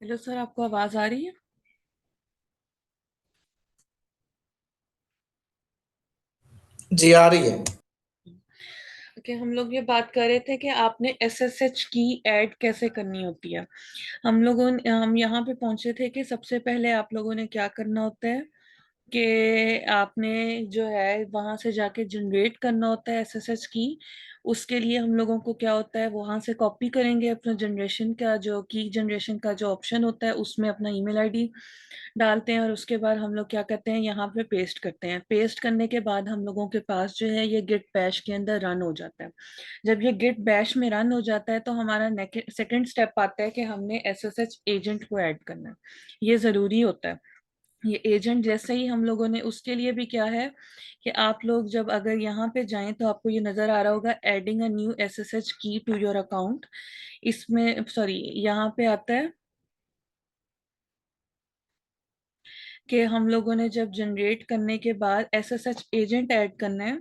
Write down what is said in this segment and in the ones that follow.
Hello sir, आपको आवाज आ रही है? जी आ रही है। ओके, हम लोग ये बात कर रहे थे कि आपने एसएसएच की ऐड कैसे करनी होती है। हम यहाँ पे पहुंचे थे कि सबसे पहले आप लोगों ने क्या करना होता है कि आपने जो है वहां से जाके जनरेट करना होता है एसएसएच की। उसके लिए हम लोगों को क्या होता है, वहां से कॉपी करेंगे अपना जनरेशन का जो की जनरेशन का जो ऑप्शन होता है, उसमें अपना ईमेल आईडी डालते हैं और उसके बाद हम लोग क्या करते हैं, यहाँ पे पेस्ट करते हैं। पेस्ट करने के बाद हम लोगों के पास जो है ये गिट बैश के अंदर रन हो जाता है। जब ये गिट बैश में रन हो जाता है तो हमारा सेकंड स्टेप आता है कि हमने एसएसएच एजेंट को ऐड करना है। ये जरूरी होता है। ये एजेंट जैसे ही हम लोगों ने उसके लिए भी क्या है कि आप लोग जब अगर यहाँ पे जाएं तो आपको ये नजर आ रहा होगा, एडिंग अ न्यू एसएसएच की टू योर अकाउंट। इसमें सॉरी, यहाँ पे आता है कि हम लोगों ने जब जनरेट करने के बाद एसएसएच एजेंट ऐड करना है,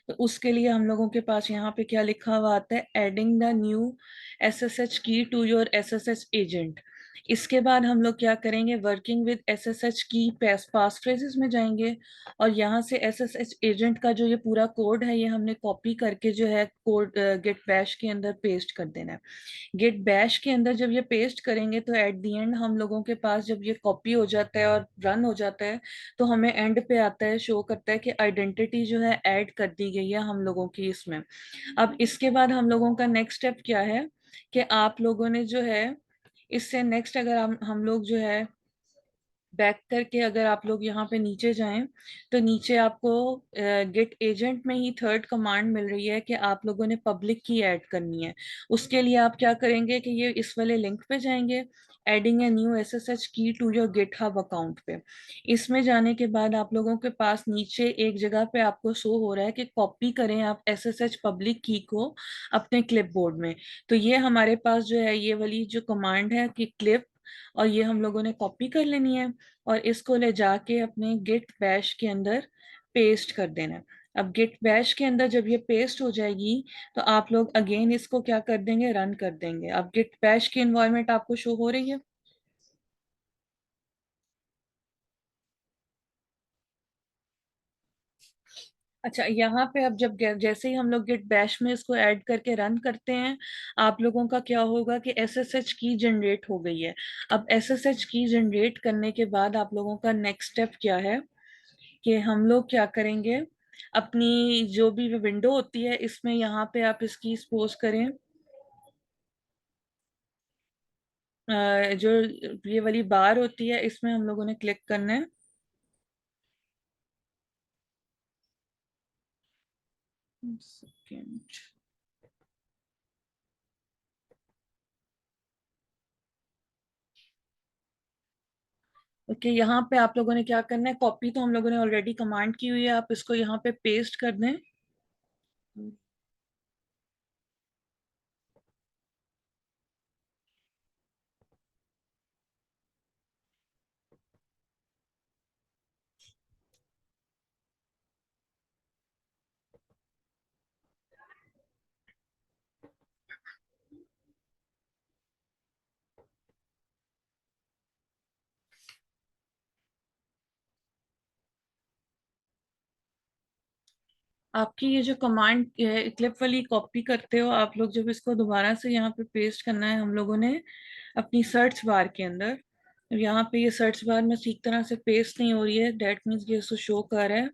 तो उसके लिए हम लोगों के पास यहाँ पे क्या लिखा हुआ आता है, एडिंग द न्यू एसएसएच की टू योर एसएसएच एजेंट। इसके बाद हम लोग क्या करेंगे, वर्किंग विद एसएसएच की पास फ्रेजेस में जाएंगे और यहाँ से एसएसएच एजेंट का जो ये पूरा कोड है ये हमने कॉपी करके जो है कोड गेट बैश के अंदर पेस्ट कर देना है। गिट बैश के अंदर जब ये पेस्ट करेंगे तो एट द एंड हम लोगों के पास जब ये कॉपी हो जाता है और रन हो जाता है तो हमें एंड पे आता है, शो करता है कि आइडेंटिटी जो है ऐड कर दी गई है हम लोगों की इसमें। अब इसके बाद हम लोगों का नेक्स्ट स्टेप क्या है कि आप लोगों ने जो है इससे नेक्स्ट, अगर हम लोग जो है बैक करके अगर आप लोग यहाँ पे नीचे जाएं तो नीचे आपको गेट एजेंट में ही थर्ड कमांड मिल रही है कि आप लोगों ने पब्लिक की ऐड करनी है। उसके लिए आप क्या करेंगे कि ये इस वाले लिंक पे जाएंगे, एडिंग ए न्यू एसएसएच की टू योर गिटहब अकाउंट पे। इसमें जाने के बाद आप लोगों के पास नीचे एक जगह पे आपको शो हो रहा है कि कॉपी करें आप एसएसएच पब्लिक की को अपने क्लिपबोर्ड में। तो ये हमारे पास जो है ये वाली जो कमांड है कि क्लिप, और ये हम लोगों ने कॉपी कर लेनी है और इसको ले जाके अपने गिट बैश के अंदर पेस्ट कर देना है। अब गिट बैश के अंदर जब ये पेस्ट हो जाएगी तो आप लोग अगेन इसको क्या कर देंगे, रन कर देंगे। अब गिट बैश की इन्वायरमेंट आपको शो हो रही है। अच्छा, यहाँ पे अब जब जैसे ही हम लोग गिट बैश में इसको ऐड करके रन करते हैं, आप लोगों का क्या होगा कि एसएसएच की जनरेट हो गई है। अब एसएसएच की जनरेट करने के बाद आप लोगों का नेक्स्ट स्टेप क्या है कि हम लोग क्या करेंगे, अपनी जो भी विंडो होती है इसमें यहाँ पे आप इसकी सपोज करें जो ये वाली बार होती है इसमें हम लोगों ने क्लिक करना है। सेकेंड। ओके, यहाँ पे आप लोगों ने क्या करना है, कॉपी तो हम लोगों ने ऑलरेडी कमांड की हुई है, आप इसको यहाँ पे पेस्ट कर दें। आपकी ये जो कमांड क्लिप वाली कॉपी करते हो आप लोग, जब इसको दोबारा से यहाँ पे पेस्ट करना है हम लोगों ने अपनी सर्च बार के अंदर, यहाँ पे ये सर्च बार में ठीक तरह से पेस्ट नहीं हो रही है, डेट मीन्स ये इसको शो कर रहा है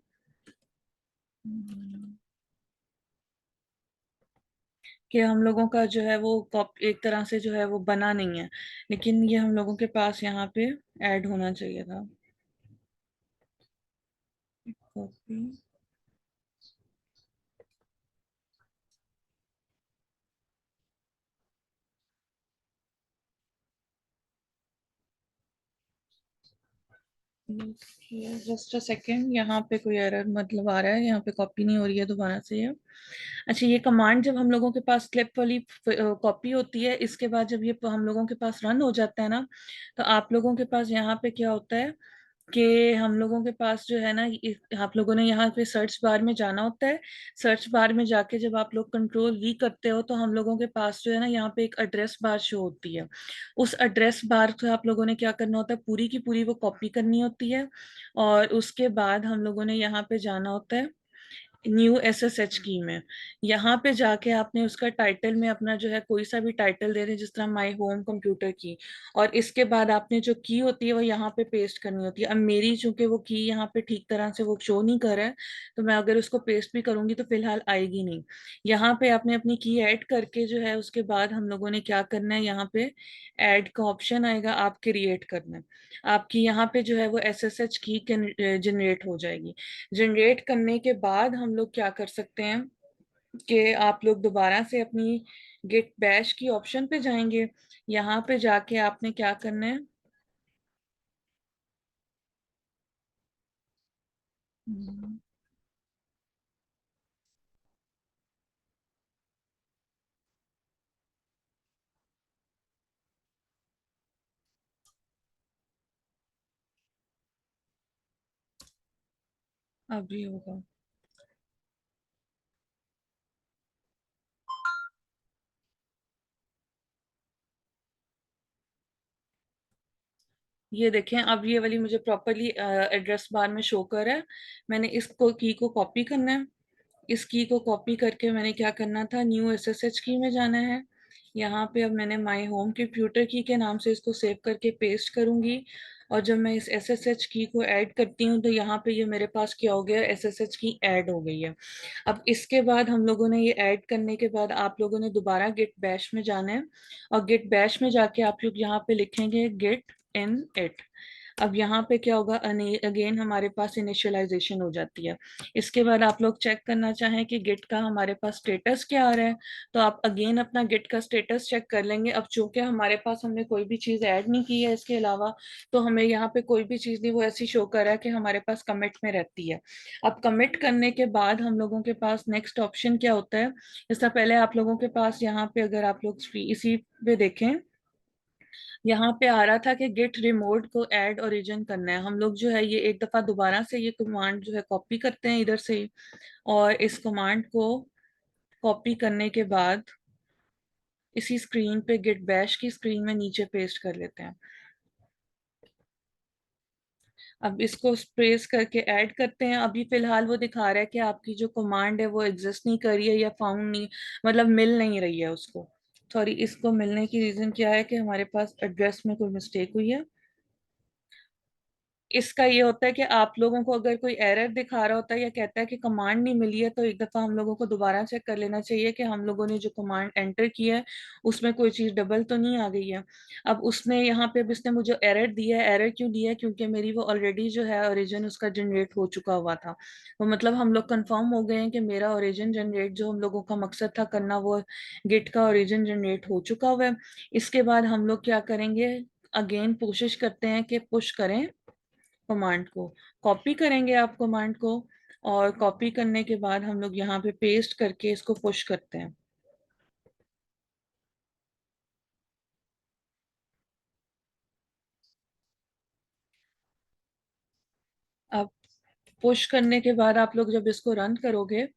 कि हम लोगों का जो है वो एक तरह से जो है वो बना नहीं है, लेकिन ये हम लोगों के पास यहाँ पे ऐड होना चाहिए था। कॉपी। जस्ट अ सेकेंड, यहाँ पे कोई एरर मतलब आ रहा है, यहाँ पे कॉपी नहीं हो रही है दोबारा से ये। अच्छा, ये कमांड जब हम लोगों के पास क्लिप वाली कॉपी होती है, इसके बाद जब ये हम लोगों के पास रन हो जाता है ना, तो आप लोगों के पास यहाँ पे क्या होता है कि हम लोगों के पास जो है ना, आप लोगों ने यहाँ पे सर्च बार में जाना होता है। सर्च बार में जाके जब आप लोग कंट्रोल V करते हो तो हम लोगों के पास जो है ना, यहाँ पे एक एड्रेस बार शो होती है। उस एड्रेस बार को आप लोगों ने क्या करना होता है, पूरी की पूरी वो कॉपी करनी होती है। और उसके बाद हम लोगों ने यहाँ पे जाना होता है न्यू SSH की में। यहाँ पे जाके आपने उसका टाइटल में अपना जो है कोई सा भी टाइटल दे दें, जिस तरह माय होम कंप्यूटर की। और इसके बाद आपने जो की होती है वो यहाँ पे पेस्ट करनी होती है। अब मेरी चूंकि वो की यहाँ पे ठीक तरह से वो शो नहीं कर रहा है, तो मैं अगर उसको पेस्ट भी करूंगी तो फिलहाल आएगी नहीं। यहाँ पे आपने अपनी की ऐड करके जो है, उसके बाद हम लोगों ने क्या करना है, यहाँ पे ऐड का ऑप्शन आएगा, आप क्रिएट करना है। आपकी यहाँ पे जो है वो SSH की जनरेट हो जाएगी। जनरेट करने के बाद हम लोग क्या कर सकते हैं कि आप लोग दोबारा से अपनी गिट बैश की ऑप्शन पे जाएंगे। यहाँ पे जाके आपने क्या करना है। हम्म, अब ये होगा। ये देखें, अब ये वाली मुझे प्रॉपरली एड्रेस बार में शो कर रहा है। मैंने इसको की को कॉपी करना है। इस की को कॉपी करके मैंने क्या करना था, न्यू SSH की में जाना है। यहाँ पे अब मैंने माई होम कंप्यूटर की के नाम से इसको सेव करके पेस्ट करूंगी। और जब मैं इस SSH की को ऐड करती हूँ तो यहाँ पे ये मेरे पास क्या हो गया, SSH की ऐड हो गई है। अब इसके बाद हम लोगों ने ये ऐड करने के बाद आप लोगों ने दोबारा गिट बैश में जाना है। और गिट बैश में जाके आप लोग यहाँ पे लिखेंगे गिट इन इट। अब यहाँ पे क्या होगा, अगेन हमारे पास इनिशियलाइजेशन हो जाती है। इसके बाद आप लोग चेक करना चाहें कि गिट का हमारे पास स्टेटस क्या आ रहा है, तो आप अगेन अपना गिट का स्टेटस चेक कर लेंगे। अब चूंकि हमारे पास हमने कोई भी चीज ऐड नहीं की है इसके अलावा, तो हमें यहाँ पे कोई भी चीज नहीं वो ऐसी शो कर रहा है कि हमारे पास कमिट में रहती है। अब कमिट करने के बाद हम लोगों के पास नेक्स्ट ऑप्शन क्या होता है। इससे पहले आप लोगों के पास यहाँ पे, अगर आप लोग इसी पे देखें, यहाँ पे आ रहा था कि गेट रिमोट को ऐड ओरिजिन करना है। हम लोग जो है ये एक दफा दोबारा से ये कमांड जो है कॉपी करते हैं इधर से ही। और इस कमांड को कॉपी करने के बाद इसी स्क्रीन पे, गिट बैश की स्क्रीन में नीचे पेस्ट कर लेते हैं। अब इसको स्पेस करके ऐड करते हैं। अभी फिलहाल वो दिखा रहा है कि आपकी जो कमांड है वो एग्जिस्ट नहीं कर रही है या फाउंड नहीं, मतलब मिल नहीं रही है उसको। सॉरी, इसको मिलने की रीजन क्या है कि हमारे पास एड्रेस में कोई मिस्टेक हुई है। इसका ये होता है कि आप लोगों को अगर कोई एरर दिखा रहा होता है या कहता है कि कमांड नहीं मिली है, तो एक दफा हम लोगों को दोबारा चेक कर लेना चाहिए कि हम लोगों ने जो कमांड एंटर की है उसमें कोई चीज डबल तो नहीं आ गई है। अब उसने यहाँ पे, अब इसने मुझे एरर दिया है। एरर क्यों दिया है, क्योंकि मेरी वो ऑलरेडी जो है ओरिजिन उसका जनरेट हो चुका हुआ था। तो मतलब हम लोग कंफर्म हो गए हैं कि मेरा ओरिजिन जनरेट जो हम लोगों का मकसद था करना, वो गिट का ओरिजिन जनरेट हो चुका हुआ है। इसके बाद हम लोग क्या करेंगे, अगेन कोशिश करते हैं कि पुश करें कमांड को। कॉपी करेंगे आप कमांड को, और कॉपी करने के बाद हम लोग यहाँ पे पेस्ट करके इसको पुश करते हैं। अब पुश करने के बाद आप लोग जब इसको रन करोगे,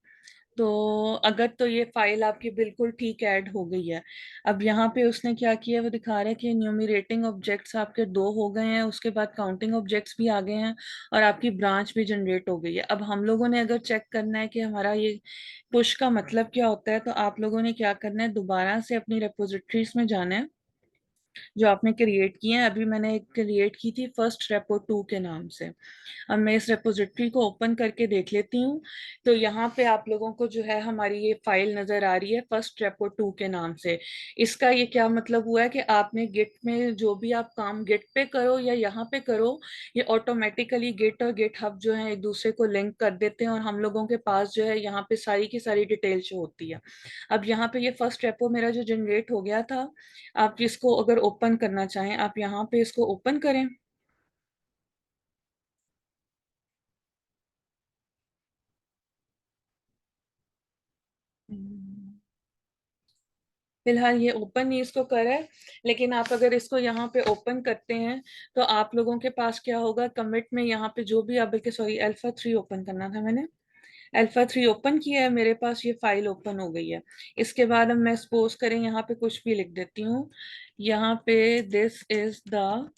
तो अगर तो ये फाइल आपकी बिल्कुल ठीक ऐड हो गई है। अब यहाँ पे उसने क्या किया, वो दिखा रहा है कि न्यूमरेटिंग ऑब्जेक्ट्स आपके 2 हो गए हैं, उसके बाद काउंटिंग ऑब्जेक्ट्स भी आ गए हैं, और आपकी ब्रांच भी जनरेट हो गई है। अब हम लोगों ने अगर चेक करना है कि हमारा ये पुश का मतलब क्या होता है, तो आप लोगों ने क्या करना है, दोबारा से अपनी रेपोजिटरीज में जाना है जो आपने क्रिएट की है। अभी मैंने एक क्रिएट की थी फर्स्ट रेपो 2 के नाम से। अब मैं इस रेपोजिटरी को ओपन करके देख लेती हूँ। तो यहाँ पे आप लोगों को जो है हमारी ये फाइल नजर आ रही है फर्स्ट रेपो 2 के नाम से। इसका ये क्या मतलब हुआ है कि आपने गिट में जो भी आप काम गिट पे करो या यहाँ पे करो, ये ऑटोमेटिकली गिट और गिट हब जो है एक दूसरे को लिंक कर देते हैं, और हम लोगों के पास जो है यहाँ पे सारी की सारी डिटेल शो होती है। अब यहाँ पे ये फर्स्ट रेपो मेरा जो जनरेट हो गया था, आप इसको अगर ओपन करना चाहें, आप यहाँ पे इसको ओपन करें। हम्म, फिलहाल ये ओपन नहीं इसको करा है, लेकिन आप अगर इसको यहाँ पे ओपन करते हैं तो आप लोगों के पास क्या होगा, कमिट में यहाँ पे जो भी आप, बल्कि सॉरी अल्फा 3 ओपन करना था मैंने, अल्फा 3 ओपन किया है, मेरे पास ये फाइल ओपन हो गई है। इसके बाद अब मैं सपोज करें यहाँ पे कुछ भी लिख देती हूँ, यहाँ पे this is the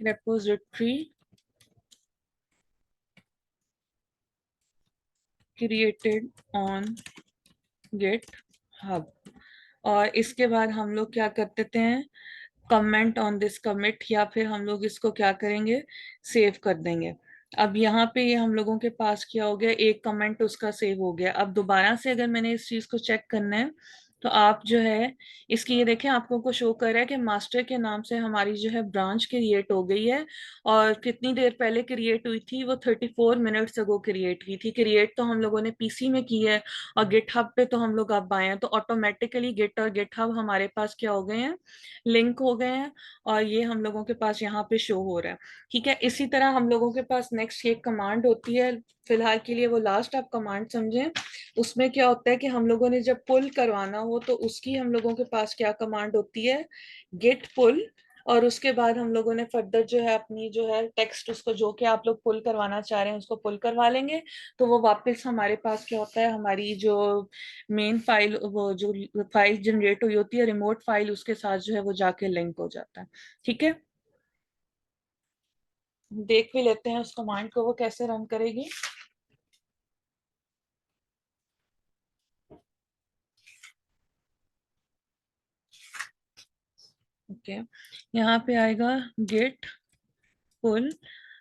repository created on GitHub, और इसके बाद हम लोग क्या कर देते हैं, कमेंट ऑन दिस कमिट, या फिर हम लोग इसको क्या करेंगे, सेव कर देंगे। अब यहाँ पे ये हम लोगों के पास क्या हो गया, एक कमेंट उसका सेव हो गया। अब दोबारा से अगर मैंने इस चीज को चेक करना है तो आप जो है इसकी ये देखें, आपको को शो कर रहा है कि मास्टर के नाम से हमारी जो है ब्रांच क्रिएट हो गई है, और कितनी देर पहले क्रिएट हुई थी, वो 34 मिनट्स अगो क्रिएट हुई थी। क्रिएट तो हम लोगों ने पीसी में की है, और गिटहब पे तो हम लोग अब आए हैं, तो ऑटोमेटिकली गिट और गिटहब हमारे पास क्या हो गए हैं, लिंक हो गए हैं, और ये हम लोगों के पास यहाँ पे शो हो रहा है। ठीक है, इसी तरह हम लोगों के पास नेक्स्ट एक कमांड होती है, फिलहाल के लिए वो लास्ट आप कमांड समझें। उसमें क्या होता है कि हम लोगों ने जब पुल करवाना हो तो उसकी हम लोगों के पास क्या कमांड होती है, गेट पुल, और उसके बाद हम लोगों ने फर्दर जो है अपनी जो है टेक्स्ट, उसको जो कि आप लोग पुल करवाना चाह रहे हैं उसको पुल करवा लेंगे, तो वो वापस हमारे पास क्या होता है, हमारी जो मेन फाइल, वो जो फाइल जनरेट हुई होती है रिमोट फाइल, उसके साथ जो है वो जाके लिंक हो जाता है। ठीक है, देख भी लेते हैं उस कमांड को वो कैसे रन करेगी। ओके, यहाँ पे आएगा गेट पुल।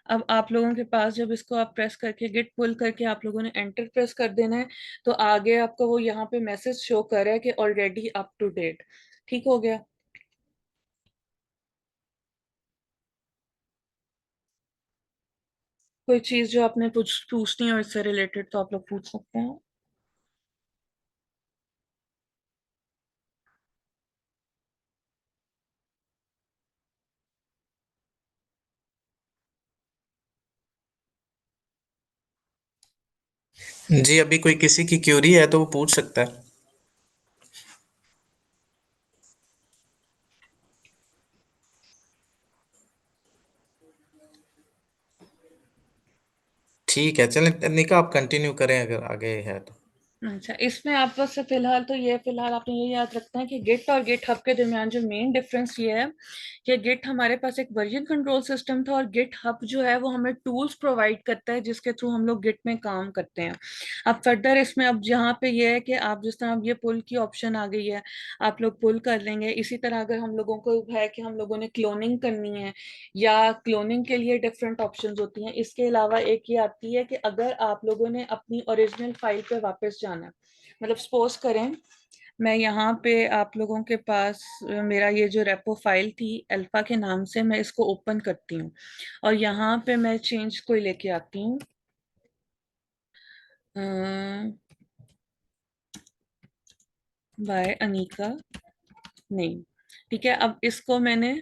अब आप लोगों के पास जब इसको आप प्रेस करके गेट पुल करके आप लोगों ने एंटर प्रेस कर देना है, तो आगे आपको वो यहाँ पे मैसेज शो कर रहा है कि ऑलरेडी अप टू डेट। ठीक हो गया। कोई चीज जो आपने पूछनी हो इससे रिलेटेड तो आप लोग पूछ सकते हैं। जी, अभी कोई किसी की क्यूरी है तो वो पूछ सकता है। ठीक है, चलें निका, आप कंटिन्यू करें अगर आगे है तो। अच्छा, इसमें आप बस से फिलहाल तो ये, फिलहाल आपने ये याद रखना है कि गिट और गिट हब के दरमियान जो मेन डिफरेंस ये है कि गिट हमारे पास एक वर्जन कंट्रोल सिस्टम था, और गिट हब जो है वो हमें टूल्स प्रोवाइड करता है जिसके थ्रू हम लोग गिट में काम करते हैं। अब फर्दर इसमें अब यहाँ पे ये है कि आप जिस तरह अब ये पुल की ऑप्शन आ गई है, आप लोग पुल कर लेंगे। इसी तरह अगर हम लोगों को है कि हम लोगों ने क्लोनिंग करनी है, या क्लोनिंग के लिए डिफरेंट ऑप्शंस होती हैं। इसके अलावा एक ये आती है कि अगर आप लोगों ने अपनी ओरिजिनल फाइल पे वापस जाना है, मतलब सपोज करें मैं यहाँ पे आप लोगों के पास मेरा ये जो रेपो फाइल थी अल्फा के नाम से, मैं इसको ओपन करती हूँ, और यहाँ पे मैं चेंज कोई लेके आती हूँ, बाय अनीका नेम। ठीक है, अब इसको मैंने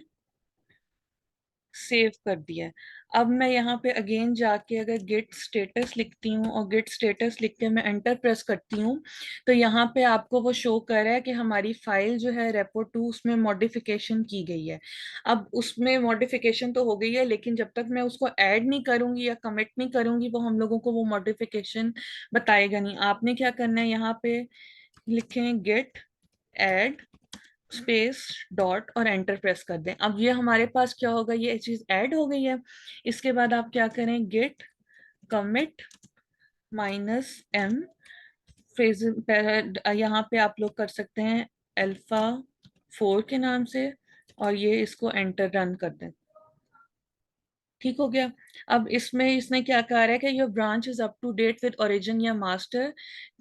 सेव कर दिया है। अब मैं यहाँ पे अगेन जाके अगर गेट स्टेटस लिखती हूँ और गेट स्टेटस लिख के मैं एंटर प्रेस करती हूँ, तो यहाँ पे आपको वो शो कर रहा है कि हमारी फाइल जो है रेपो 2 उसमें मॉडिफिकेशन की गई है। अब उसमें मॉडिफिकेशन तो हो गई है, लेकिन जब तक मैं उसको ऐड नहीं करूंगी या कमिट नहीं करूंगी वो हम लोगों को वो मॉडिफिकेशन बताएगा नहीं। आपने क्या करना है, यहाँ पे लिखें गेट ऐड स्पेस डॉट और एंटर प्रेस कर दें। अब ये हमारे पास क्या होगा, ये चीज ऐड हो गई है। इसके बाद आप क्या करें, गेट कमिट -m फ्रेज, यहाँ पे आप लोग कर सकते हैं अल्फा 4 के नाम से, और ये इसको एंटर रन कर दें। ठीक हो गया। अब इसमें इसने क्या कहा है कि your branch is up to date with origin या मास्टर,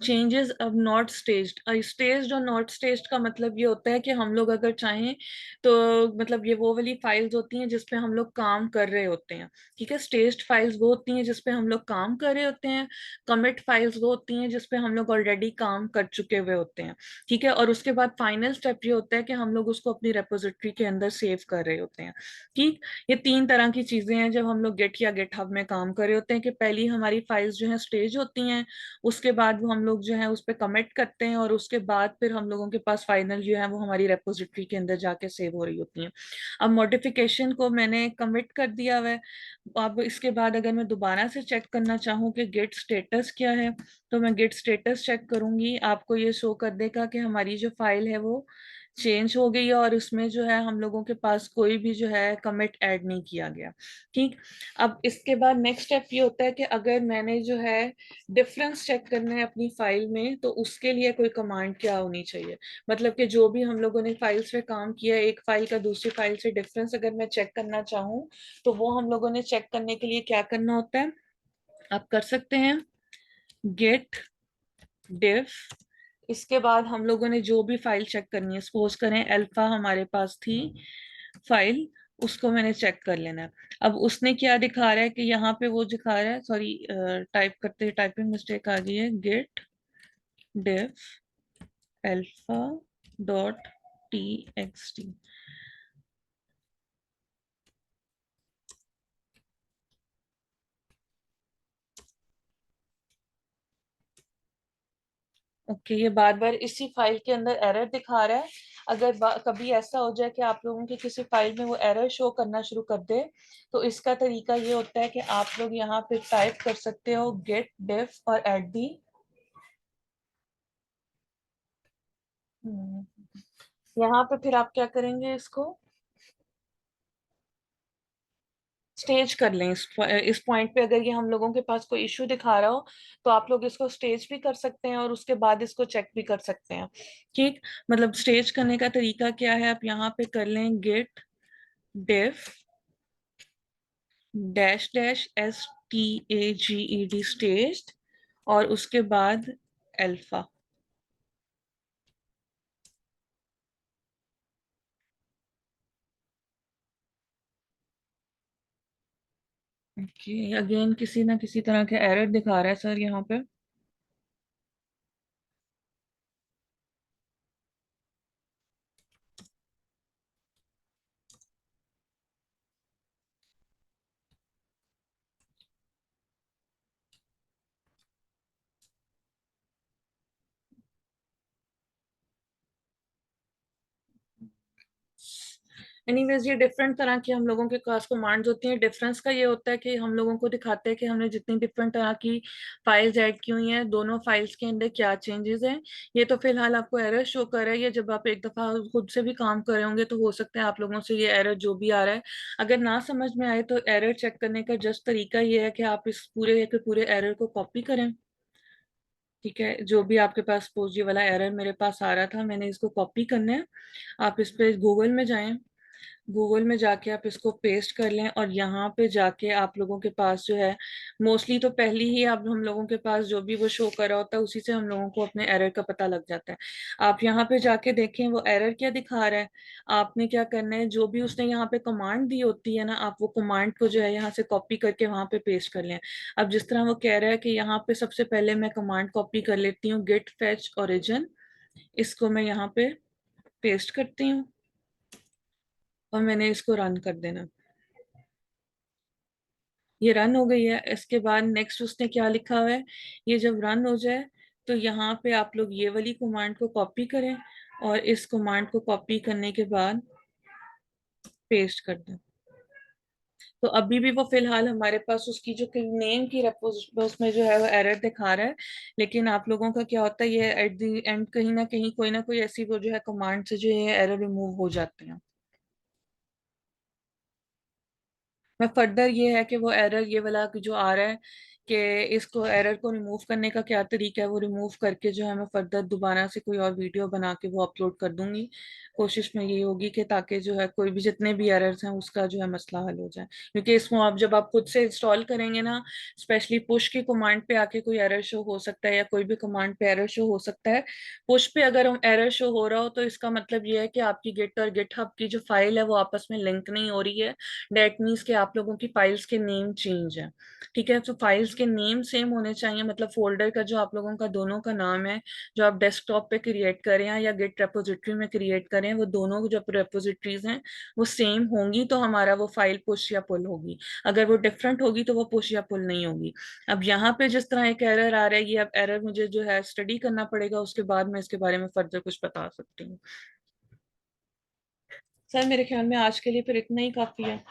चेंजेस अब नॉट स्टेज्ड। स्टेज्ड और नॉट स्टेज्ड का मतलब ये होता है कि हम लोग अगर चाहें तो, मतलब ये वो वाली फाइल्स होती हैं जिसपे हम लोग काम कर रहे होते हैं। ठीक है, स्टेज्ड फाइल्स वो होती हैं जिसपे हम लोग काम कर रहे होते हैं, कमिट फाइल्स वो होती हैं जिसपे हम लोग ऑलरेडी काम कर चुके हुए होते हैं। ठीक है, और उसके बाद फाइनल स्टेप ये होता है कि हम लोग उसको अपनी रेपोजिटरी के अंदर सेव कर रहे होते हैं। ठीक, ये तीन तरह की चीजें हैं जब हम लोग गेट या या गिटहब में काम कर रहे होते हैं कि पहली हमारी फाइल्स जो है स्टेज होती हैं, उसके बाद वो हम लोग जो है उस पर कमिट करते हैं, और उसके बाद फिर हम लोगों के पास फाइनल जो है वो हमारी रेपोजिटरी के अंदर जाके सेव हो रही होती हैं। अब मॉडिफिकेशन को मैंने कमिट कर दिया हुआ है। अब इसके बाद अगर मैं दोबारा से चेक करना चाहूँ कि गेट स्टेटस क्या है, तो मैं गेट स्टेटस चेक करूंगी, आपको ये शो कर देगा कि हमारी जो फाइल है वो चेंज हो गई है, और उसमें जो है हम लोगों के पास कोई भी जो है कमिट ऐड नहीं किया गया। ठीक। अब इसके बाद नेक्स्ट स्टेप ये होता है कि अगर मैंने जो है डिफरेंस चेक करना है अपनी फाइल में, तो उसके लिए कोई कमांड क्या होनी चाहिए। मतलब कि जो भी हम लोगों ने फाइल्स पे काम किया है, एक फाइल का दूसरी फाइल से डिफरेंस अगर मैं चेक करना चाहूँ, तो वो हम लोगों ने चेक करने के लिए क्या करना होता है, आप कर सकते हैं गेट डिफ। इसके बाद हम लोगों ने जो भी फाइल चेक करनी है, सपोज करें अल्फा हमारे पास थी फाइल, उसको मैंने चेक कर लेना है। अब उसने क्या दिखा रहा है कि यहाँ पे वो दिखा रहा है, सॉरी टाइप करते टाइपिंग मिस्टेक आ गई है, git diff alpha dot T X T. Okay, ये बार बार इसी फाइल के अंदर एरर दिखा रहा है। अगर कभी ऐसा हो जाए कि आप लोगों की किसी फाइल में वो एरर शो करना शुरू कर दे, तो इसका तरीका ये होता है कि आप लोग यहाँ पे टाइप कर सकते हो गेट डिफ और एट दी, यहाँ पे फिर आप क्या करेंगे, इसको स्टेज कर लें। इस पॉइंट पे अगर ये हम लोगों के पास कोई इश्यू दिखा रहा हो, तो आप लोग इसको स्टेज भी कर सकते हैं और उसके बाद इसको चेक भी कर सकते हैं। ठीक। मतलब स्टेज करने का तरीका क्या है, आप यहाँ पे कर लें git diff dash dash S T A G E D stage, और उसके बाद अल्फा। ओके, अगेन किसी ना किसी तरह के एरर दिखा रहा है सर यहाँ पे। एनीवेज, ये डिफरेंट तरह की हम लोगों के पास कमांड्स होती हैं। डिफरेंस का ये होता है कि हम लोगों को दिखाते हैं कि हमने जितनी डिफरेंट तरह की फाइल्स ऐड की हुई हैं, दोनों फाइल्स के अंदर क्या चेंजेस हैं। ये तो फिलहाल आपको एरर शो कर रहा है, ये जब आप एक दफा खुद से भी काम कर रहे होंगे तो हो सकता है आप लोगों से ये एरर जो भी आ रहा है, अगर ना समझ में आए, तो एरर चेक करने का जस्ट तरीका ये है कि आप इस पूरे के पूरे एरर को कॉपी करें। ठीक है, जो भी आपके पास सपोज ये वाला एरर मेरे पास आ रहा था, मैंने इसको कॉपी करना है। आप इस पे गूगल में जाएं, गूगल में जाके आप इसको पेस्ट कर लें, और यहाँ पे जाके आप लोगों के पास जो है, मोस्टली तो पहली ही आप हम लोगों के पास जो भी वो शो कर रहा होता है, उसी से हम लोगों को अपने एरर का पता लग जाता है। आप यहाँ पे जाके देखें वो एरर क्या दिखा रहा है। आपने क्या करना है, जो भी उसने यहाँ पे कमांड दी होती है ना, आप वो कमांड को जो है यहाँ से कॉपी करके वहां पे पेस्ट कर लें। अब जिस तरह वो कह रहा है कि यहाँ पे सबसे पहले मैं कमांड कॉपी कर लेती हूँ, गेट फेच ओरिजिन, इसको मैं यहाँ पे पेस्ट करती हूँ, और मैंने इसको रन कर देना। ये रन हो गई है। इसके बाद नेक्स्ट उसने क्या लिखा हुआ है, ये जब रन हो जाए, तो यहाँ पे आप लोग ये वाली कमांड को कॉपी करें, और इस कमांड को कॉपी करने के बाद पेस्ट कर दें। तो अभी भी वो फिलहाल हमारे पास उसकी जो नेम की रेपोजिटरी उसमें जो है वो एरर दिखा रहा है। लेकिन आप लोगों का क्या होता है, ये एट द एंड कहीं ना कहीं कोई ना कोई ऐसी वो जो है कमांड से जो है एरर रिमूव हो जाते हैं। मैं फर्दर ये है कि वो एरर ये वाला जो आ रहा है, कि इसको एरर को रिमूव करने का क्या तरीका है, वो रिमूव करके जो है मैं फर्दर दोबारा से कोई और वीडियो बना के वो अपलोड कर दूंगी। कोशिश में ये होगी कि ताकि जो है कोई भी जितने भी एरर्स हैं उसका जो है मसला हल हो जाए। क्योंकि इसमें आप जब आप खुद से इंस्टॉल करेंगे ना, स्पेशली पुश की कमांड पे आके कोई एरर शो हो सकता है, या कोई भी कमांड पे एरर शो हो सकता है। पुश पे अगर एरर शो हो रहा हो, तो इसका मतलब ये है कि आपकी गिट और गिटहब की जो फाइल है वो आपस में लिंक नहीं हो रही है। डेट मीन्स कि आप लोगों की फाइल्स के नेम चेंज है। ठीक है, तो फाइल्स उसके नेम सेम होने चाहिए, मतलब फोल्डर का जो आप लोगों का दोनों का नाम है जो आप डेस्कटॉप पे क्रिएट करें या गिट रेपोजिटरी में क्रिएट करें, वो दोनों जो रेपोजिटरीज हैं वो सेम होंगी तो हमारा वो फाइल पुश या पुल होगी। अगर वो डिफरेंट होगी तो वो पुश या पुल नहीं होगी। अब यहाँ पे जिस तरह एक एरर आ रहा है, ये अब एरर मुझे जो है स्टडी करना पड़ेगा, उसके बाद मैं इसके बारे में फर्दर कुछ बता सकती हूँ। सर मेरे ख्याल में आज के लिए फिर इतना ही काफी है।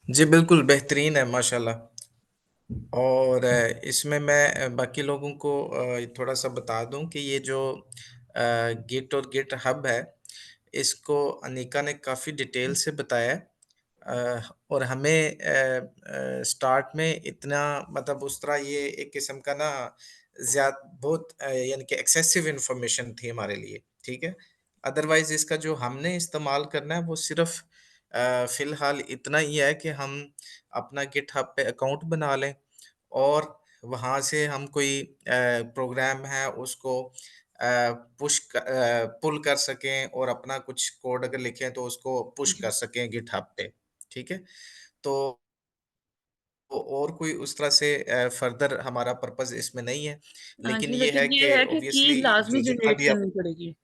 जी बिल्कुल बेहतरीन है माशाल्लाह। और इसमें मैं बाकी लोगों को थोड़ा सा बता दूं कि ये जो गिट और गिट हब है, इसको अनीका ने काफ़ी डिटेल से बताया है। और हमें स्टार्ट में इतना मतलब उस तरह ये एक किस्म का ना ज्यादा बहुत यानी कि एक्सेसिव इंफॉर्मेशन थी हमारे लिए, ठीक है। अदरवाइज इसका जो हमने इस्तेमाल करना है वो सिर्फ फिलहाल इतना ही है कि हम अपना गिटहब पे अकाउंट बना लें और वहाँ से हम कोई प्रोग्राम है उसको पुल कर सकें और अपना कुछ कोड अगर लिखें तो उसको पुश कर जी। सकें गिटहब पे, ठीक है। तो और कोई उस तरह से फर्दर हमारा पर्पस इसमें नहीं है, हाँ लेकिन जी, ये है लेकिन ये कि है कि की ऑब्वियसली लाजमी जो जितना जनरेट भी आप करनी पड़ेगी।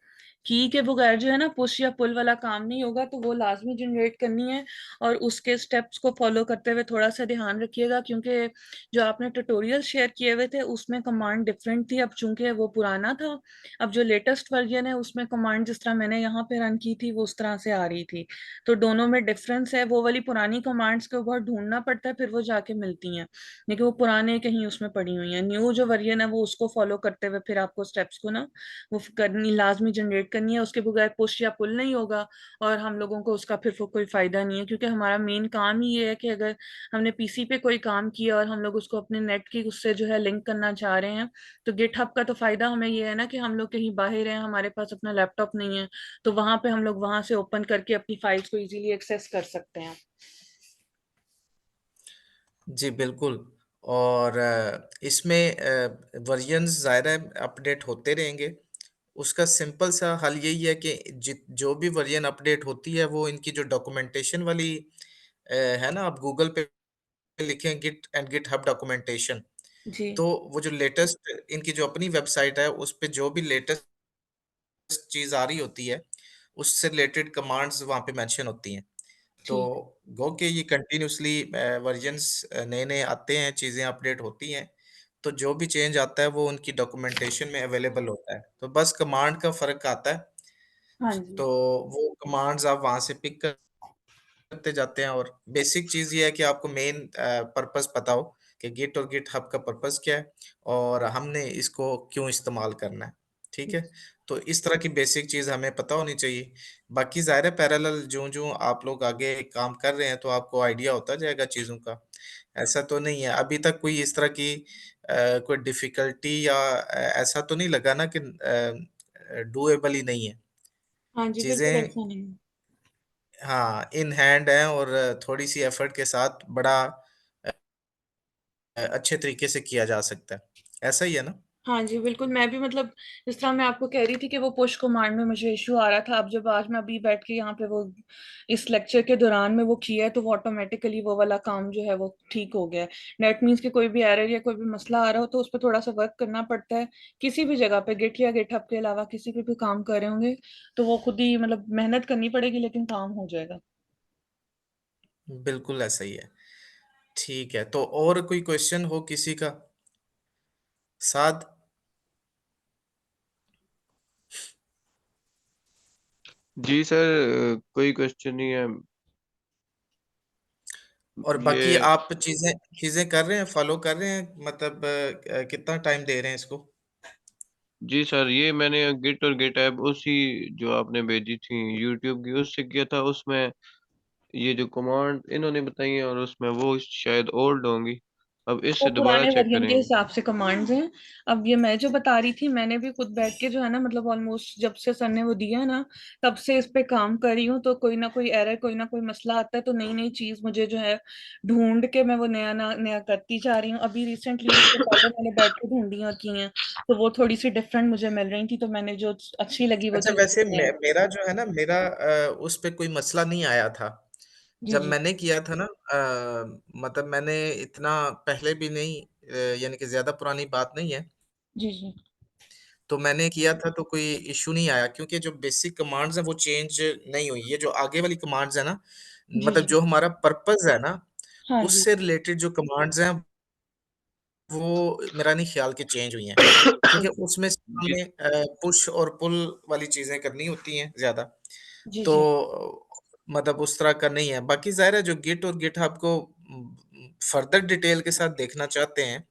की के बगैर जो है ना पुश या पुल वाला काम नहीं होगा, तो वो लाजमी जनरेट करनी है। और उसके स्टेप्स को फॉलो करते हुए थोड़ा सा ध्यान रखिएगा, क्योंकि जो आपने ट्यूटोरियल शेयर किए हुए थे उसमें कमांड डिफरेंट थी, अब चूंकि वो पुराना था। अब जो लेटेस्ट वर्जन है उसमें कमांड जिस तरह मैंने यहाँ पे रन की थी वो उस तरह से आ रही थी। तो दोनों में डिफरेंस है, वो वाली पुरानी कमांड्स को बहुत ढूंढना पड़ता है फिर वो जाके मिलती हैं, लेकिन वो पुराने कहीं उसमें पड़ी हुई हैं। न्यू जो वर्जन है वो उसको फॉलो करते हुए फिर आपको स्टेप्स को ना वो करनी लाजमी जनरेट करनी है, उसके बगैर पुश या पुल नहीं होगा। और हम लोगों को उसका फिर कोई फायदा नहीं है, क्योंकि हमारा मेन काम ही ये है कि अगर हमने पीसी पे कोई काम किया और हम लोग उसको अपने नेट की उससे जो है लिंक करना चाह रहे हैं, तो गिटहब का तो फायदा हमें ये है ना कि हम लोग कहीं बाहर हैं, हमारे पास अपना लैपटॉप नहीं है, तो वहां पे हम लोग वहां से ओपन करके अपनी फाइल्स को इजीली एक्सेस कर सकते हैं। जी बिल्कुल। और इसमें वर्जन्स ज़ाहिर है अपडेट होते रहेंगे। उसका सिंपल सा हल यही है कि जो भी वर्जन अपडेट होती है वो इनकी जो डॉक्यूमेंटेशन वाली है ना, आप गूगल पे लिखें git and GitHub documentation, जी। तो वो जो लेटेस्ट इनकी जो अपनी वेबसाइट है उस पे जो भी लेटेस्ट चीज़ आ रही होती है उससे रिलेटेड कमांड्स वहाँ पे मेंशन होती हैं। तो ठीक। गो कि ये कंटिन्यूअसली वर्जन्स नए-नए आते हैं, चीज़ें अपडेट होती हैं, तो जो भी चेंज आता है वो उनकी डॉक्यूमेंटेशन में अवेलेबल होता है। तो बस कमांड का फ़र्क आता है। हाँ जी। तो वो कमांड्स आप वहाँ से पिक करते जाते हैं और बेसिक चीज़ ये है कि आपको मेन पर्पस पता हो कि गिट और गिटहब का पर्पस क्या है और हमने इसको क्यों इस्तेमाल करना है, ठीक है? तो इस तरह की बेसिक चीज़ हमें पता होनी चाहिए। बाकी ज़ाहिर है पैरेलल ज्यों-ज्यों आप लोग आगे काम कर रहे हैं तो आपको आइडिया होता जाएगा चीज़ों का। ऐसा तो नहीं है, अभी तक कोई इस तरह की कोई डिफ़िकल्टी या ऐसा तो नहीं लगा ना कि डूएबल ही नहीं है। हाँ जी, बिल्कुल चीज़ें ऐसा नहीं है। हाँ, इन हैंड है और थोड़ी-सी एफर्ट के साथ बड़ा अच्छे तरीके से किया जा सकता है। ऐसा ही है ना? हाँ जी बिल्कुल, मैं भी मतलब जिस तरह मैं आपको कह रही थी कि वो पुश कमांड में मुझे इशू आ रहा था, अब जब आज मैं अभी बैठ के यहाँ पे वो इस लेक्चर के दौरान में वो किया है तो वो ऑटोमेटिकली वो वाला काम जो है वो ठीक हो गया है। डेट मीन्स कि कोई भी एरर या कोई भी मसला आ रहा हो तो उस पर थोड़ा सा वर्क करना पड़ता है। किसी भी जगह पे गिट या गिटहब के अलावा किसी पे भी काम कर रहे होंगे तो वो खुद ही मतलब मेहनत करनी पड़ेगी, लेकिन काम हो जाएगा। बिल्कुल ऐसा ही है। ठीक है, तो और कोई क्वेश्चन हो किसी का? साद? जी सर, कोई क्वेश्चन नहीं है। और बाकी ये आप चीज़ें चीज़ें कर रहे हैं, फ़ॉलो कर रहे हैं मतलब कितना टाइम दे रहे हैं इसको? जी सर, ये मैंने गिट और गिट ऐप उसी जो आपने भेजी थी यूट्यूब की उससे किया था। उसमें ये जो कमांड इन्होंने बताई है और उसमें वो शायद ओल्ड होंगी। अब वो इससे दोबारा पुराने चेक वर्जन के करेंगे। हिसाब से कमांड्स हैं। अब ये मैं जो बता रही थी, मैंने भी खुद बैठ के जो है ना मतलब ऑलमोस्ट जब से सर ने वो दिया है ना तब से इस पे काम कर रही हूँ, तो कोई ना कोई एरर कोई ना कोई मसला आता है तो नई नई चीज मुझे जो है ढूंढ के मैं वो नया ना नया करती जा रही हूँ। अभी रिसेंटली इससे पहले मैंने बैठ के ढूंढी और की हैं, तो वो थोड़ी सी डिफरेंट मुझे मिल रही थी, तो मैंने जो अच्छी लगी वो अच्छा चीज वैसे है। मेरा जो है ना मेरा उस पे कोई मसला नहीं आया था। जी, जब जी। मैंने किया था ना मतलब मैंने इतना पहले भी नहीं यानी कि ज़्यादा पुरानी बात नहीं है। जी, जी। तो मैंने किया था तो कोई इश्यू नहीं आया क्योंकि जो बेसिक कमांड्स हैं वो चेंज नहीं हुई। ये जो आगे वाली कमांड्स है ना, जी, मतलब जी। जो हमारा पर्पज़ है ना, हाँ जी। उससे रिलेटेड जो कमांड्स हैं वो मेरा नहीं ख़्याल कि चेंज हुई हैं। क्योंकि उसमें सिर्फ़ जी, हमें पुश और पुल वाली चीज़ें करनी होती हैं ज़्यादा। जी, तो जी। मतलब उस तरह का नहीं है। बाकी ज़ाहिर है जो गिट और गिटहब को फ़र्दर डिटेल के साथ देखना चाहते हैं,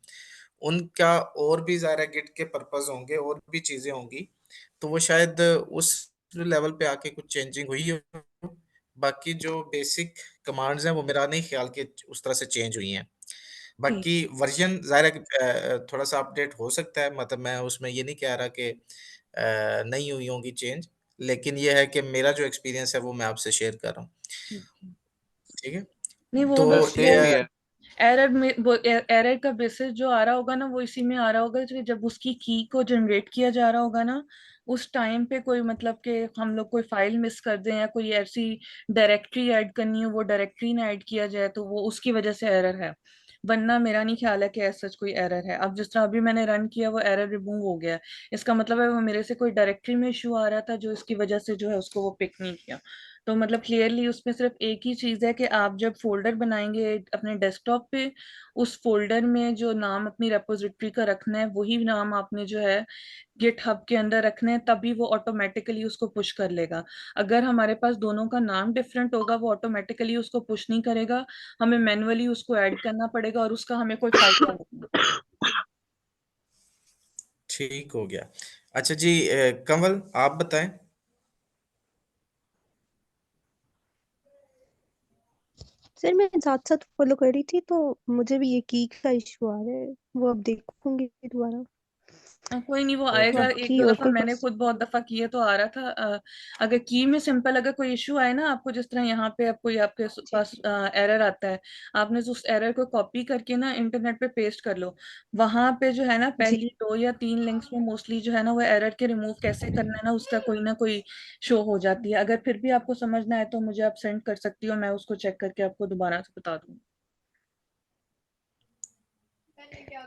उनका और भी ज़ाहिर है गिट के पर्पज़ होंगे और भी चीज़ें होंगी। तो वो शायद उस लेवल पे आके कुछ चेंजिंग हुई हो। बाकी जो बेसिक कमांड्स हैं वो मेरा नहीं ख़्याल कि उस तरह से चेंज हुई हैं। ठीक। बाकी वर्ज़न ज़ाहिर है कि थोड़ा-सा अपडेट हो सकता है, मतलब मैं उसमें ये नहीं कह रहा कि नहीं हुई होंगी चेंज, लेकिन ये है कि मेरा जो एक्सपीरियंस है वो मैं आपसे शेयर कर रहा हूँ। ठीक है। ठीक है? नहीं वो तो मोस्टली ये भी है। एरर में वो एरर का बेसिस जो आ रहा होगा ना, वो इसी में आ रहा होगा कि जब उसकी की को जनरेट किया जा रहा होगा ना, उस टाइम पे कोई मतलब कि हम लोग कोई फाइल मिस कर दें या कोई ऐसी डायरेक्टरी ऐड करनी हो, वो डायरेक्टरी ना ऐड किया जाए, तो वो उसकी वजह से एरर है। वरना मेरा नहीं ख्याल है कि ऐसा कोई एरर है। अब जिस तरह अभी मैंने रन किया, वो एरर रिमूव हो गया। इसका मतलब है वो मेरे से कोई डायरेक्टरी में इशू आ रहा था, जो इसकी वजह से जो है उसको वो पिक नहीं किया। तो मतलब क्लियरली उसमें सिर्फ एक ही चीज है कि आप जब फोल्डर बनाएंगे अपने डेस्कटॉप पे, उस फोल्डर में जो नाम अपनी रेपोजिटरी का रखना है, वही नाम आपने जो है गिट हब के अंदर रखने हैं, तभी वो ऑटोमेटिकली उसको पुश कर लेगा। अगर हमारे पास दोनों का नाम डिफरेंट होगा, वो ऑटोमेटिकली उसको पुश नहीं करेगा। हमें मैन्युअली उसको ऐड करना पड़ेगा और उसका हमें कोई फायदा नहीं। ठीक हो गया। अच्छा जी कंवल आप बताएँ? सर मैं साथ-साथ फ़ॉलो कर रही थी, तो मुझे भी ये की का इश्यू आ रहा है, वो अब देखूँगी दोबारा। कोई नहीं, वो ओके। आएगा। एक बाकी दो और दफा कोई मैंने क्वेश्चन? खुद बहुत दफा किए तो आ रहा था। अगर की में सिंपल अगर कोई इशू आए ना आपको, जिस तरह यहाँ पे आपको आपके जी, पास जी। एरर आता है, आपने उस एरर को कॉपी करके ना इंटरनेट पे पेस्ट कर लो। वहां पे जो है ना, जी, पहली 2 या 3 लिंक्स में मोस्टली जो है ना, वो एरर के रिमूव कैसे करना है ना, उसका कोई ना कोई शो हो जाती है। अगर फिर भी आपको समझना है तो मुझे आप सेंड कर सकती हो, मैं उसको चेक करके आपको दोबारा से बता दूंगी।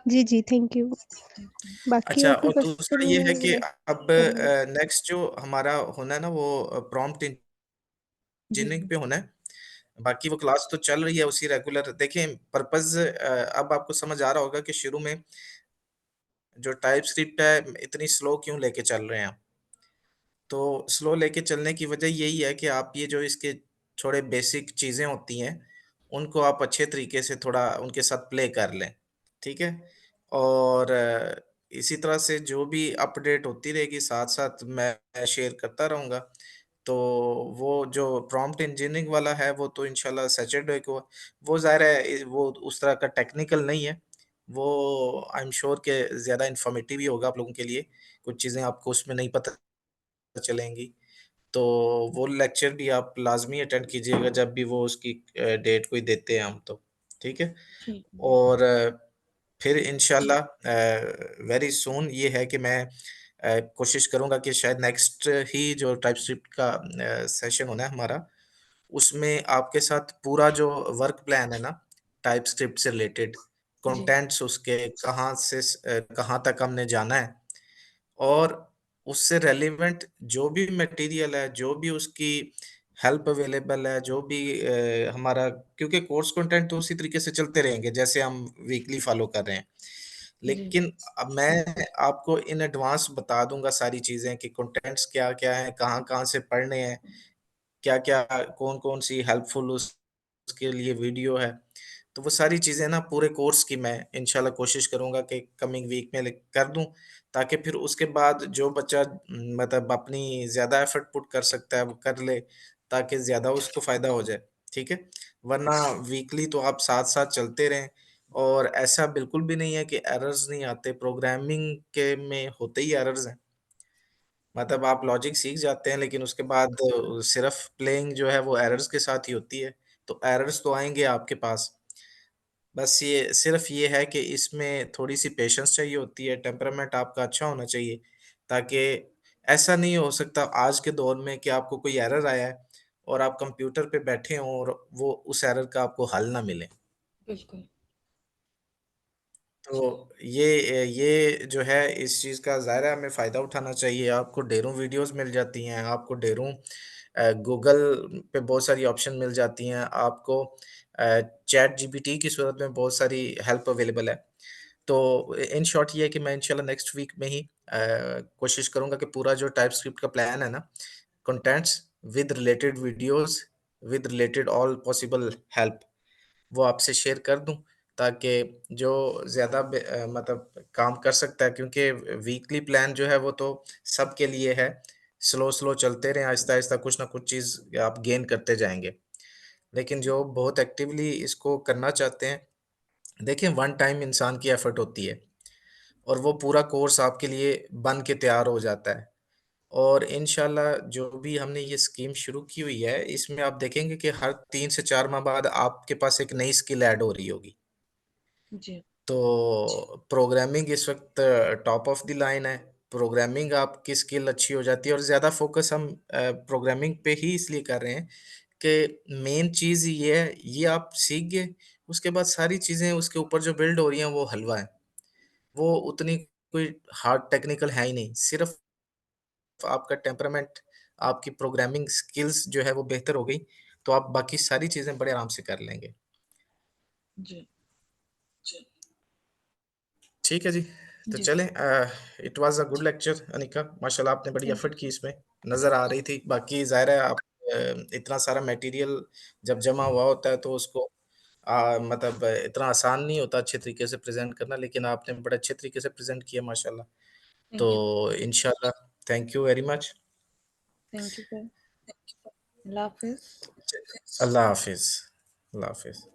जी, जी, थैंक यू। बाकी अच्छा और कोई और दूसरा क्वेश्चन ये है है कि अगर अब करेंगे? नेक्स्ट जो हमारा होना है ना वो प्रॉम्प्ट जी, इंजीनियरिंग जी। पे होना है। बाकी वो क्लास तो चल रही है उसी रेगुलर। देखिए पर्पज़ अब आपको समझ आ रहा होगा कि शुरू में जो टाइपस्क्रिप्ट है इतनी स्लो क्यों लेके चल रहे हैं हम। तो स्लो लेके चलने की वजह यही है कि आप ये जो इसके थोड़े बेसिक चीज़ें होती हैं, उनको आप अच्छे तरीके से थोड़ा उनके साथ प्ले कर लें, ठीक है? और इसी तरह से जो भी अपडेट होती रहेगी साथ-साथ मैं शेयर करता रहूँगा। तो वो जो प्रॉम्प्ट इंजीनियरिंग वाला है वो तो इंशाल्लाह सैटरडे को वो ज़ाहिर है वो उस तरह का टेक्निकल नहीं है। वो आई एम श्योर कि ज़्यादा इन्फॉर्मेटिव ही होगा आप लोगों के लिए। कुछ चीज़ें आपको उसमें नहीं पता चलेंगी। तो वो लेक्चर भी आप लाज़मी अटेंड कीजिएगा जब भी वो उसकी डेट कोई देते हैं हम तो, ठीक है? ठीक है। और फिर इंशाल्लाह वेरी सून ये है कि मैं कोशिश करूँगा कि शायद नेक्स्ट ही जो टाइपस्क्रिप्ट का सेशन होना है हमारा, उसमें आपके साथ पूरा जो वर्क प्लान है ना, टाइपस्क्रिप्ट से रिलेटेड, जी, कंटेंट्स उसके कहाँ से कहाँ तक हमने जाना है और उससे रेलेवेंट जो भी मटेरियल है, जो भी उसकी हेल्प अवेलेबल है, जो भी हमारा क्योंकि कोर्स कंटेंट तो उसी तरीके से चलते रहेंगे जैसे हम वीकली फॉलो कर रहे हैं। जी, लेकिन अब मैं आपको इन एडवांस बता दूँगा सारी चीज़ें कि कंटेंट्स क्या-क्या हैं, कहाँ-कहाँ से पढ़ने हैं, क्या-क्या कौन-कौन सी हेल्पफुल उसके लिए वीडियो है। तो वो सारी चीज़ें ना पूरे कोर्स की मैं इंशाल्लाह कोशिश करूँगा कि कमिंग वीक में कर दूँ, ताकि फिर उसके बाद जो बच्चा मतलब अपनी ज़्यादा एफर्ट पुट कर सकता है, वो कर ले, ताकि ज़्यादा उसको फ़ायदा हो जाए, ठीक है? वरना वीकली तो आप साथ-साथ चलते रहें और ऐसा बिल्कुल भी नहीं है कि एरर्स नहीं आते, प्रोग्रामिंग के में होते ही एरर्स हैं। मतलब आप लॉजिक सीख जाते हैं लेकिन उसके बाद सिर्फ़ प्लेइंग जो है वो एरर्स के साथ ही होती है, तो एरर्स तो आएँगे आपके पास। बस ये सिर्फ़ ये है कि इसमें थोड़ी-सी पेशेंस चाहिए होती है, टेम्परामेंट आपका अच्छा होना चाहिए, ताकि ऐसा नहीं हो सकता आज के दौर में कि आपको कोई एरर आया है और आप कंप्यूटर पे बैठे हों और वो उस एरर का आपको हल ना मिले। बिल्कुल। तो ये जो है इस चीज़ का ज़ाहिर है हमें फ़ायदा उठाना चाहिए। आपको ढेरों वीडियोज़ मिल जाती हैं, आपको ढेरों गूगल पे बहुत सारी ऑप्शन मिल जाती हैं, आपको चैट जीपीटी की सूरत में बहुत सारी हेल्प अवेलेबल है। तो इन शॉर्ट ये है कि मैं इंशाल्लाह नेक्स्ट वीक में ही कोशिश करूँगा कि पूरा जो टाइपस्क्रिप्ट का प्लान है ना, contents with related videos, with related all possible help वो आपसे शेयर कर दूँ ताकि जो ज़्यादा मतलब काम कर सकता है क्योंकि वीकली प्लान जो है वो तो सबके लिए है। स्लो चलते रहें, आहिस्ता-आहिस्ता कुछ ना कुछ चीज़ आप गेन करते जाएँगे। लेकिन जो बहुत एक्टिवली इसको करना चाहते हैं, देखिए वन टाइम इंसान की एफ़र्ट होती है और वो पूरा कोर्स आपके लिए बन के तैयार हो जाता है। और इंशाल्लाह जो भी हमने ये स्कीम शुरू की हुई है, इसमें आप देखेंगे कि हर 3 से 4 माह बाद आपके पास एक नई स्किल ऐड हो रही होगी। जी। तो प्रोग्रामिंग इस वक़्त टॉप ऑफ द लाइन है। प्रोग्रामिंग आपकी स्किल अच्छी हो जाती है और ज़्यादा फ़ोकस हम प्रोग्रामिंग पे ही इसलिए कर रहे हैं कि मेन चीज़ ये है, ये आप सीख गए, उसके बाद सारी चीज़ें उसके ऊपर जो बिल्ड हो रही हैं, वो हलवा है। वो उतनी कोई हार्ड टेक्निकल है ही नहीं, सिर्फ़ आपका टेम्परामेंट, आपकी प्रोग्रामिंग स्किल्स जो है वो बेहतर हो गई, तो आप बाकी सारी चीज़ें बड़े आराम से कर लेंगे। जी। ठीक है जी। तो जी। चलें it was a good lecture Anika, माशाल्लाह आपने बड़ी थैंक यू। एफ़र्ट की इसमें, नज़र आ रही थी। बाकी ज़ाहिर है आप इतना सारा मटेरियल जब जमा हुआ होता है तो उसको मतलब इतना आसान नहीं होता अच्छे तरीके से प्रेज़ेंट करना, लेकिन आपने बड़े अच्छे तरीके से प्रेज़ेंट किया माशाल्लाह। तो थैंक यू। इंशाल्लाह thank you very much. Thank you sir. अल्लाह हाफ़िज़। अल्लाह हाफ़िज़। अल्लाह हाफ़िज़।